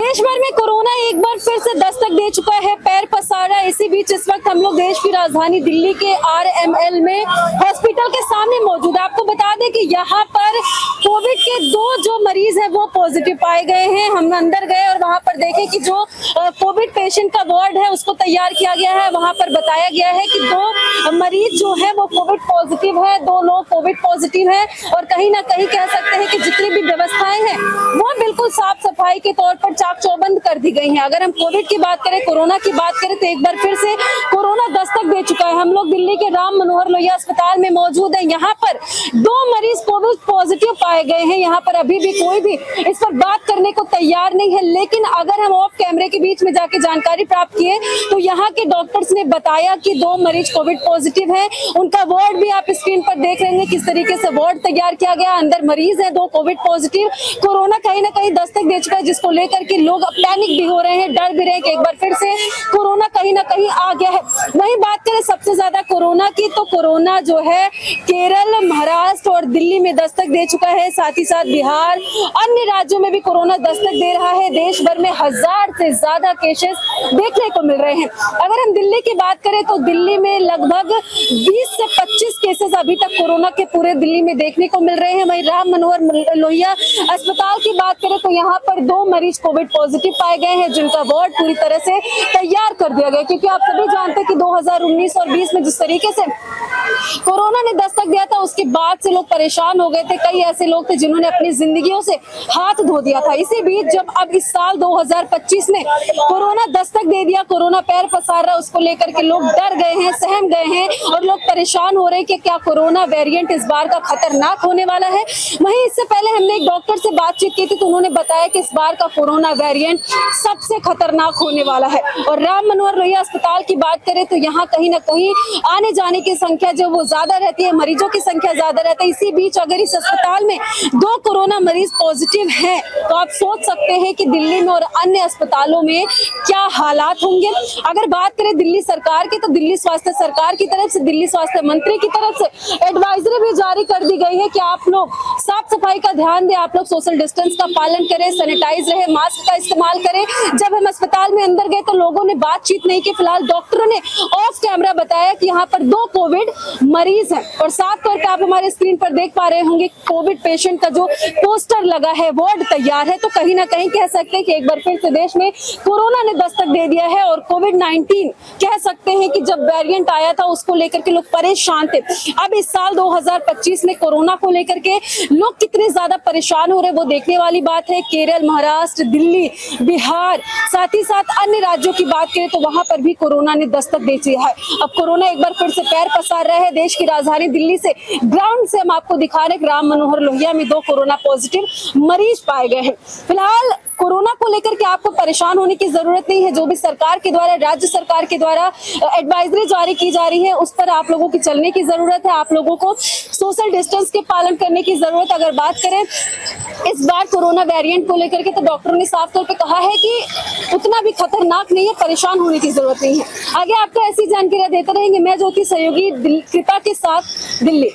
देश भर में कोरोना एक बार फिर से दस्तक दे चुका है, पैर पसारा। इसी बीच इस वक्त हम लोग देश की राजधानी दिल्ली के RML में हॉस्पिटल के सामने मौजूद है। आपको बता दें कि यहाँ पर कोविड के 2 जो मरीज हैं वो पॉजिटिव पाए गए हैं। हम अंदर गए और वहाँ पर देखे कि जो कोविड पेशेंट का वार्ड है उसको तैयार किया गया है। वहाँ पर बताया गया है कि 2 मरीज जो है वो कोविड पॉजिटिव है, 2 लोग कोविड पॉजिटिव है। और कहीं ना कहीं कह सकते हैं कि जितनी भी व्यवस्थाएं हैं वो बिल्कुल साफ सफाई के तौर पर चाक चौबंद कर दी गई हैं। अगर हम कोविड की बात करें, कोरोना की बात करें, तो एक बार फिर से कोरोना दस्तक दे चुका है। हम लोग दिल्ली के राम मनोहर लोहिया अस्पताल में मौजूद हैं। यहाँ पर 2 मरीज कोविड पॉजिटिव पाए गए हैं। यहाँ पर अभी भी कोई भी इस पर बात करने को तैयार नहीं है, लेकिन अगर हम ऑफ कैमरे के बीच में जाके जानकारी प्राप्त किए तो यहाँ के डॉक्टर्स ने बताया कि 2 मरीज कोविड पॉजिटिव है। उनका वार्ड भी आप स्क्रीन पर देख रहे हैं किस तरीके से वार्ड तैयार किया गया। अंदर मरीज है 2 कोविड पॉजिटिव। कोरोना कहीं ना कहीं दस्तक दे चुका है, जिसको लेकर के लोग पैनिक भी हो रहे हैं, डर भी रहे हैं कि एक बार फिर से कोरोना कहीं ना कहीं आ गया है। वहीं बात करें सबसे ज्यादा कोरोना की, तो कोरोना जो है केरल, महाराष्ट्र और दिल्ली में दस्तक दे चुका है। साथ ही साथ बिहार, अन्य राज्यों में भी कोरोना दस्तक दे रहा है। देश भर में 1000 से ज्यादा केसेस देखने को मिल रहे हैं। अगर हम दिल्ली की बात करें तो दिल्ली में लगभग 20 से 25 केसेस अभी तक कोरोना के पूरे दिल्ली में देखने को मिल रहे हैं। वहीं राम मनोहर लोहिया अस्पताल की बात करें तो यहाँ पर 2 मरीज कोविड पॉजिटिव पाए गए हैं, जिनका वार्ड पूरी तरह से तैयार कर दिया गया, क्योंकि आप सभी जानते हैं कि 2019 और 20 में जिस तरीके से कोरोना ने दस्तक दिया था उसके बाद से लोग परेशान हो गए थे। कई ऐसे लोग थे जिन्होंने अपनी जिंदगियों से हाथ धो दिया था। इसी बीच जब अब इस साल 2025 में कोरोना दस्तक दे दिया, कोरोना पैर पसार रहा, उसको लेकर के लोग डर गए हैं, सहम गए हैं और लोग परेशान हो रहे हैं कि क्या कोरोना वेरिएंट इस बार का खतरनाक होने वाला है। वहीं इससे पहले हमने एक डॉक्टर से बातचीत की थी तो उन्होंने बताया कि इस बार का कोरोना वेरिएंट सबसे खतरनाक होने वाला है। और राम मनोहर लोहिया अस्पताल की बात करें तो यहाँ कहीं ना कहीं आने जाने की संख्या जो वो ज्यादा रहती है, मरीजों की संख्या ज्यादा रहती है। इसी बीच अगर इस अस्पताल में 2 कोरोना मरीज पॉजिटिव हैं तो आप सोच सकते हैं कि दिल्ली में और अन्य अस्पतालों में क्या हालात होंगे। अगर बात करें दिल्ली सरकार की, तो दिल्ली स्वास्थ्य सरकार की तरफ से, दिल्ली स्वास्थ्य मंत्री की तरफ से एडवाइजरी भी जारी कर दी गई है कि आप लोग साफ सफाई का ध्यान दें, आप लोग सोशल डिस्टेंस का पालन करें, सैनिटाइज रहे, मास्क का इस्तेमाल करें। जब हम अस्पताल में अंदर गए तो लोगों ने बातचीत नहीं की। फिलहाल डॉक्टरों ने ऑफ कैमरा बताया कि यहाँ पर 2 कोविड मरीज हैं। और साथ तौर पर आप हमारे स्क्रीन पर देख पा रहे होंगे कोविड पेशेंट का जो पोस्टर लगा है, वार्ड तैयार है। तो कहीं ना कहीं कह सकते हैं कि एक बार फिर से देश में कोरोना ने दस्तक दे दिया है। और कोविड-19 कह सकते हैं कि जब वेरिएंट आया था उसको लेकर के लोग परेशान थे। अब इस साल 2025 में कोरोना को लेकर के लोग कितने ज्यादा परेशान हो रहे हैं वो देखने वाली बात है। केरल, महाराष्ट्र, दिल्ली, बिहार, साथ ही साथ अन्य राज्यों की बात करें तो वहां पर भी कोरोना ने दस्तक दे दी है। अब कोरोना एक बार फिर से पैर पसार रहा है। देश की राजधानी दिल्ली से ग्राउंड से हम आपको दिखा रहे हैं राम मनोहर लोहिया में 2 कोरोना पॉजिटिव मरीज पाए गए हैं। फिलहाल कोरोना को लेकर के आपको परेशान होने की जरूरत नहीं है। जो भी सरकार के द्वारा, राज्य सरकार के द्वारा एडवाइजरी जारी की जा रही है उस पर आप लोगों की चलने की जरूरत है। आप लोगों को सोशल डिस्टेंस के पालन करने की जरूरत। अगर बात करें इस बार कोरोना वेरिएंट को लेकर के तो डॉक्टरों ने साफ तौर पे कहा है कि उतना भी खतरनाक नहीं है, परेशान होने की जरूरत नहीं है। आगे आपको ऐसी जानकारी देते रहेंगे। मैं ज्योति सहयोगी कृपा के साथ, दिल्ली।